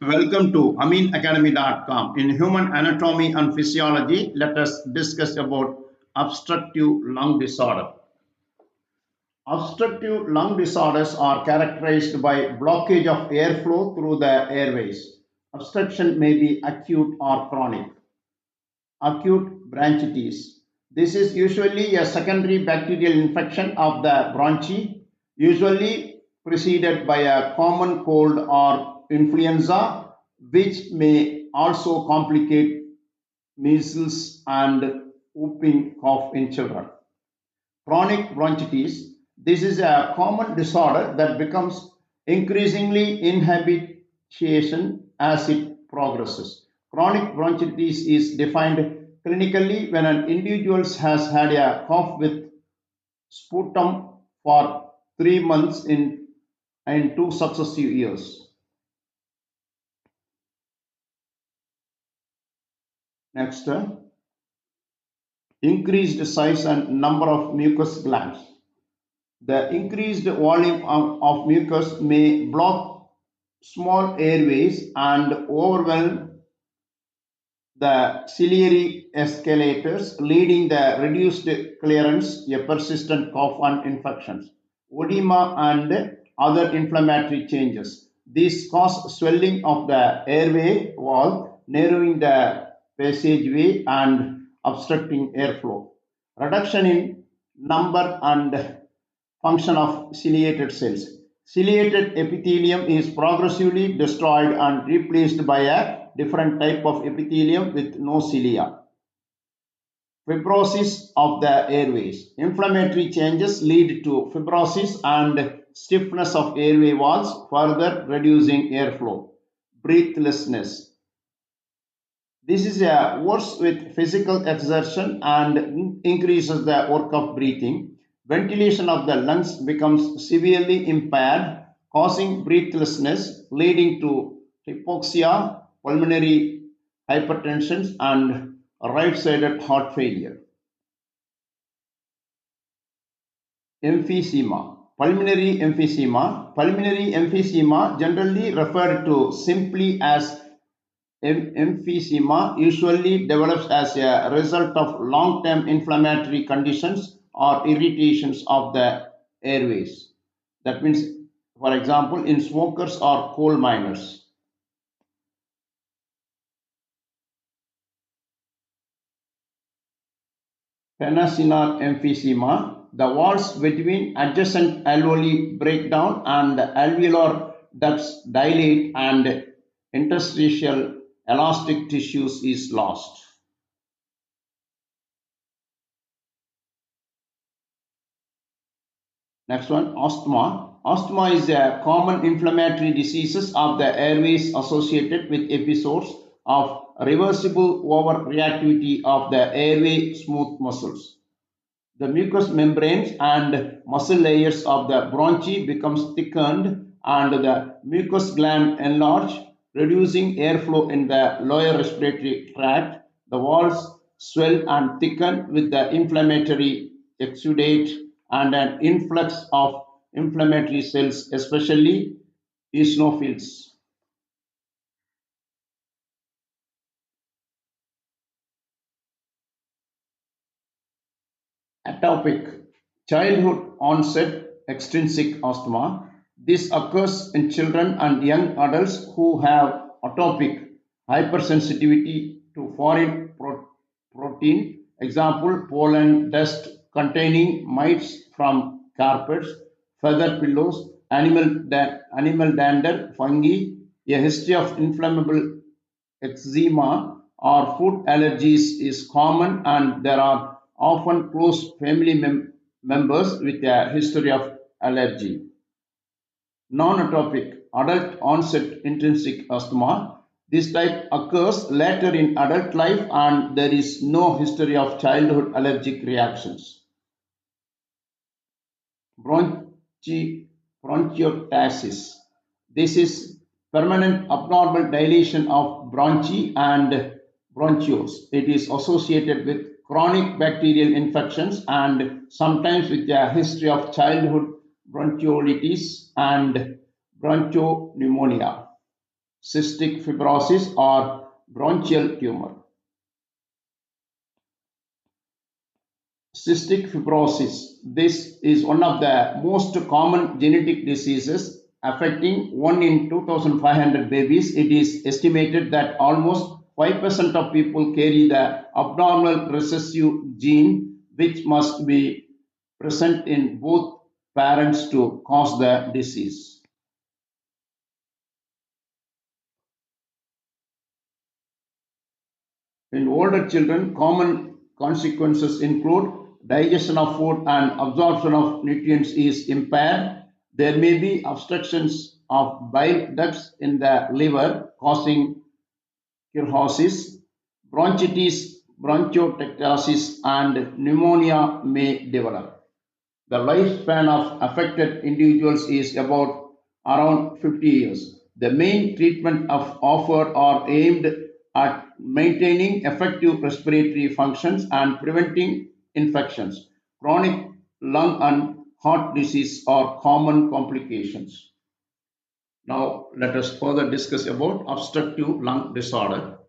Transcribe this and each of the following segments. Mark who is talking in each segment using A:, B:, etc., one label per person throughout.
A: Welcome to aminacademy.com. In human anatomy and physiology, let us discuss about obstructive lung disorder. Obstructive lung disorders are characterized by blockage of airflow through the airways. Obstruction may be acute or chronic. Acute bronchitis. This is usually a secondary bacterial infection of the bronchi, usually preceded by a common cold or influenza, which may also complicate measles and whooping cough in children. Chronic bronchitis. This is a common disorder that becomes increasingly inhabitation as it progresses. Chronic bronchitis is defined clinically when an individual has had a cough with sputum for 3 months in 2 successive years. Next, increased size and number of mucus glands. The increased volume of mucus may block small airways and overwhelm the ciliary escalators, leading the reduced clearance, a persistent cough and infections, edema and other inflammatory changes. These cause swelling of the airway wall, narrowing the passageway and obstructing airflow. Reduction in number and function of ciliated cells. Ciliated epithelium is progressively destroyed and replaced by a different type of epithelium with no cilia. Fibrosis of the airways. Inflammatory changes lead to fibrosis and stiffness of airway walls, further reducing airflow. Breathlessness. This is worse with physical exertion and increases the work of breathing. Ventilation of the lungs becomes severely impaired, causing breathlessness, leading to hypoxia, pulmonary hypertension, and right-sided heart failure. Emphysema. Pulmonary emphysema. Pulmonary emphysema, generally referred to simply as emphysema, usually develops as a result of long-term inflammatory conditions or irritations of the airways. That means, for example, in smokers or coal miners. Penasinar emphysema, the walls between adjacent alveoli break down and the alveolar ducts dilate and interstitial elastic tissues is lost. Next one, asthma. Asthma is a common inflammatory diseases of the airways associated with episodes of reversible overreactivity of the airway smooth muscles. The mucous membranes and muscle layers of the bronchi becomes thickened and the mucous gland enlarged, reducing airflow in the lower respiratory tract. The walls swell and thicken with the inflammatory exudate and an influx of inflammatory cells, especially eosinophils. Atopic, childhood onset extrinsic asthma. This occurs in children and young adults who have atopic hypersensitivity to foreign protein. Example, pollen, dust containing mites from carpets, feather pillows, animal dander, fungi, a history of inflammable eczema or food allergies is common, and there are often close family members with a history of allergy. Non-atopic adult onset intrinsic asthma. This type occurs later in adult life and there is no history of childhood allergic reactions. Bronchiectasis. This is permanent abnormal dilation of bronchi and bronchioles. It is associated with chronic bacterial infections and sometimes with a history of childhood bronchiolitis and bronchopneumonia. cystic fibrosis, or bronchial tumor. Cystic fibrosis. This is one of the most common genetic diseases affecting 1 in 2,500 babies. It is estimated that almost 5% of people carry the abnormal recessive gene, which must be present in both parents to cause the disease. In older children, common consequences include digestion of food and absorption of nutrients is impaired. There may be obstructions of bile ducts in the liver, causing cirrhosis, bronchitis, bronchiectasis, and pneumonia may develop. The lifespan of affected individuals is about around 50 years. The main treatment of offered are aimed at maintaining effective respiratory functions and preventing infections. Chronic lung and heart disease are common complications. Now let us further discuss about obstructive lung disorder.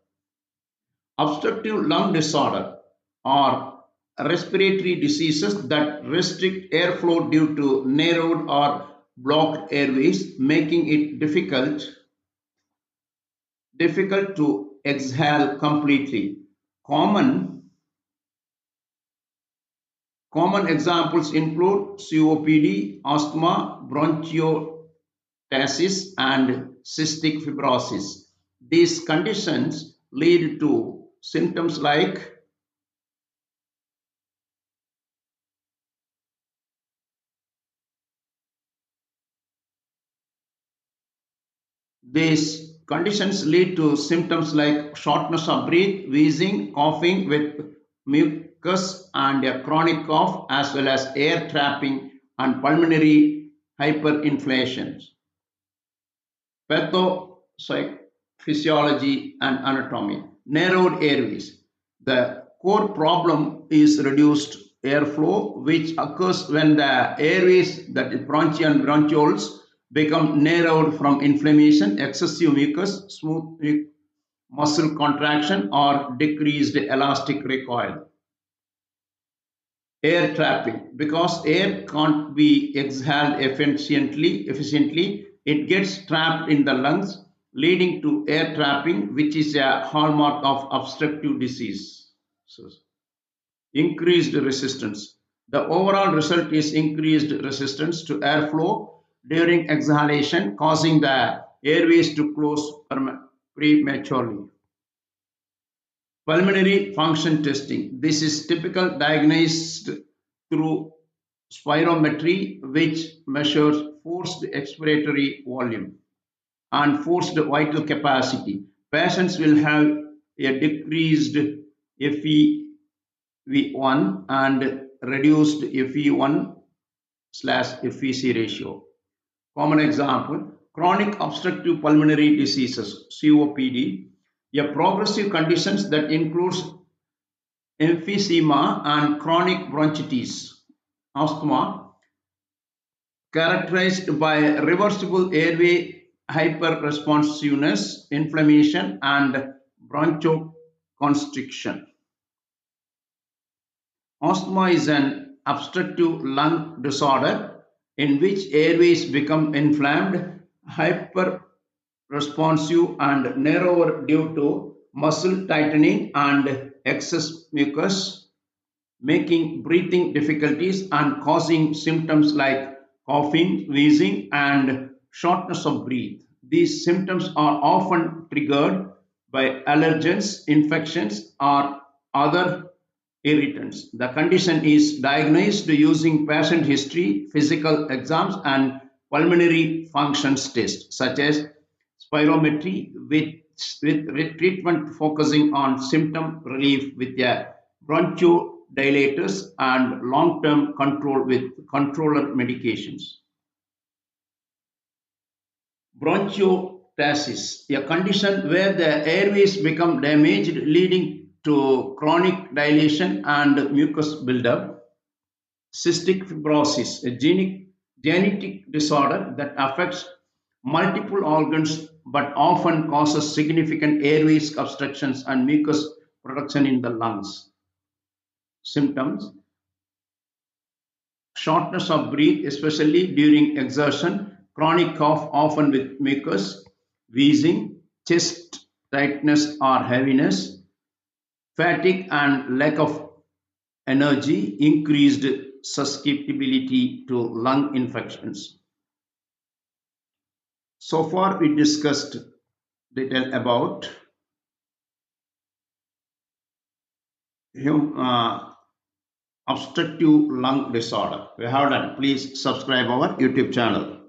A: Obstructive lung disorder are respiratory diseases that restrict airflow due to narrowed or blocked airways, making it difficult to exhale completely. Common common examples include COPD, asthma, bronchiectasis, and cystic fibrosis. These conditions lead to symptoms like These conditions lead to symptoms like shortness of breath, wheezing, coughing with mucus, and a chronic cough, as well as air trapping and pulmonary hyperinflation. Pathophysiology and anatomy. Narrowed airways. The core problem is reduced airflow, which occurs when the airways, that is bronchi and bronchioles, become narrowed from inflammation, excessive mucus, smooth muscle contraction, or decreased elastic recoil. Air trapping. Because air can't be exhaled efficiently, it gets trapped in the lungs, leading to air trapping, which is a hallmark of obstructive disease. So, increased resistance. The overall result is increased resistance to airflow during exhalation, causing the airways to close prematurely. Pulmonary function testing. This is typical diagnosed through spirometry, which measures forced expiratory volume and forced vital capacity. Patients will have a decreased FEV1 and reduced FE1 slash FEC ratio. Common example, chronic obstructive pulmonary diseases, COPD, a progressive condition that includes emphysema and chronic bronchitis. Asthma, characterized by reversible airway hyperresponsiveness, inflammation, and bronchoconstriction. Asthma is an obstructive lung disorder in which airways become inflamed, hyperresponsive, and narrower due to muscle tightening and excess mucus, making breathing difficulties and causing symptoms like coughing, wheezing, and shortness of breath. These symptoms are often triggered by allergens, infections, or other irritants. The condition is diagnosed using patient history, physical exams, and pulmonary functions tests, such as spirometry, with treatment focusing on symptom relief with a bronchodilators and long-term control with controller medications. Bronchiectasis, a condition where the airways become damaged, leading to chronic dilation and mucus buildup. Cystic fibrosis, a genetic disorder that affects multiple organs but often causes significant airways obstructions and mucus production in the lungs. Symptoms: shortness of breath, especially during exertion, chronic cough, often with mucus, wheezing, chest tightness or heaviness, fatigue and lack of energy, increased susceptibility to lung infections. So far, we discussed detail about obstructive lung disorder. We have done. Please subscribe our YouTube channel.